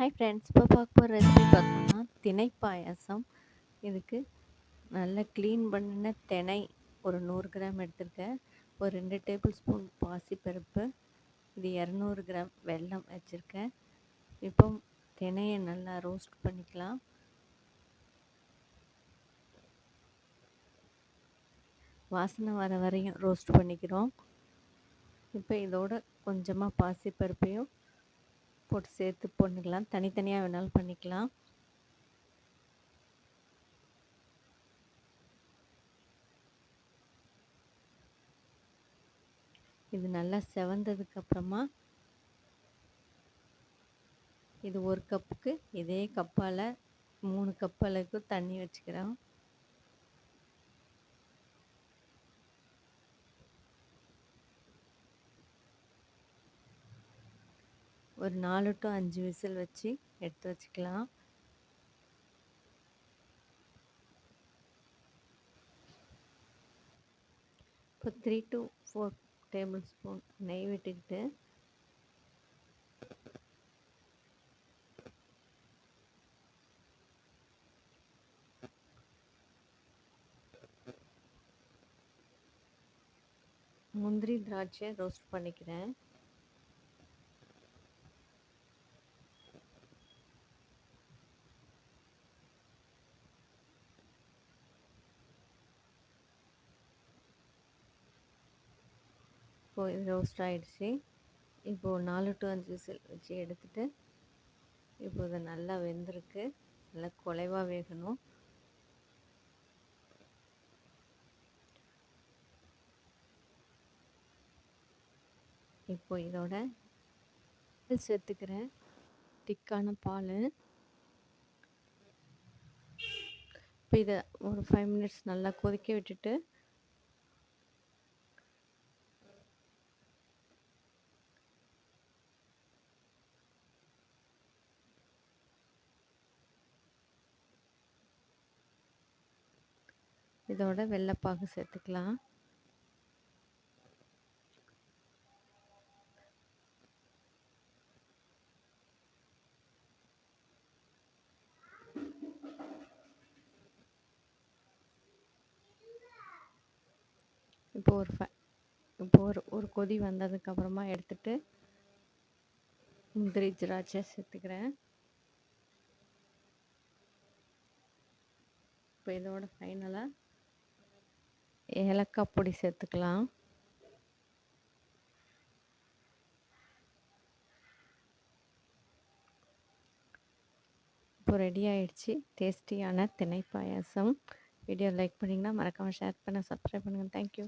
Hi friends, இப்போ பார்க்க போகிற ரெசிபி பார்த்தோம்னா திணை பாயாசம். இதுக்கு நல்லா க்ளீன் பண்ணின திணை ஒரு 100 கிராம் எடுத்திருக்கேன். ஒரு 2 டேபிள் ஸ்பூன் பாசிப்பருப்பு, இது 200 கிராம் வெல்லம் வச்சுருக்கேன். இப்போ திணையை நல்லா ரோஸ்ட் பண்ணிக்கலாம். வாசனை வர வரையும் ரோஸ்ட் பண்ணிக்கிறோம். இப்போ இதோட கொஞ்சமாக பாசிப்பருப்பையும் போட்டு சேர்த்து பண்ணிக்கலாம். தனித்தனியாக வேணாலும் பண்ணிக்கலாம். இது நல்லா செவந்ததுக்கப்புறமா இது ஒரு கப்புக்கு இதே கப்பால் 3 கப் அளவுக்கு தண்ணி வச்சுக்கிறோம். ஒரு 4 to 5 விசில் வச்சு எடுத்து வச்சுக்கலாம். இப்போ 3 to 4 டேபிள் ஸ்பூன் நெய் விட்டுக்கிட்டு முந்திரி திராட்சை ரோஸ்ட் பண்ணிக்கிறேன். இப்போது இது ரோஸ்ட் ஆகிடுச்சு. இப்போது 4 to 5 விசில் வச்சு எடுத்துகிட்டு இப்போ இது நல்லா வெந்திருக்கு. நல்லா குலைவாக வேகணும். இப்போ இதோட சேர்த்துக்கிறேன் திக்கான பால். இப்போ இதை ஒரு 5 மினிட்ஸ் நல்லா கொதிக்க விட்டுட்டு இதோட வெள்ளைப்பாகு சேர்த்துக்கலாம். இப்போ ஒரு கொதி வந்ததுக்கப்புறமா எடுத்துட்டு முந்திரி திராட்சை சேர்த்துக்கிறேன். இப்போ இதோட ஃபைனலாக ஏலக்காய் பொடி சேர்த்துக்கலாம். இப்போ ரெடி ஆகிடுச்சு டேஸ்டியான திணை பாயாசம். வீடியோ லைக் பண்ணிங்கன்னா மறக்காமல் ஷேர் பண்ண சப்ஸ்கிரைப் பண்ணுங்கள். தேங்க்யூ.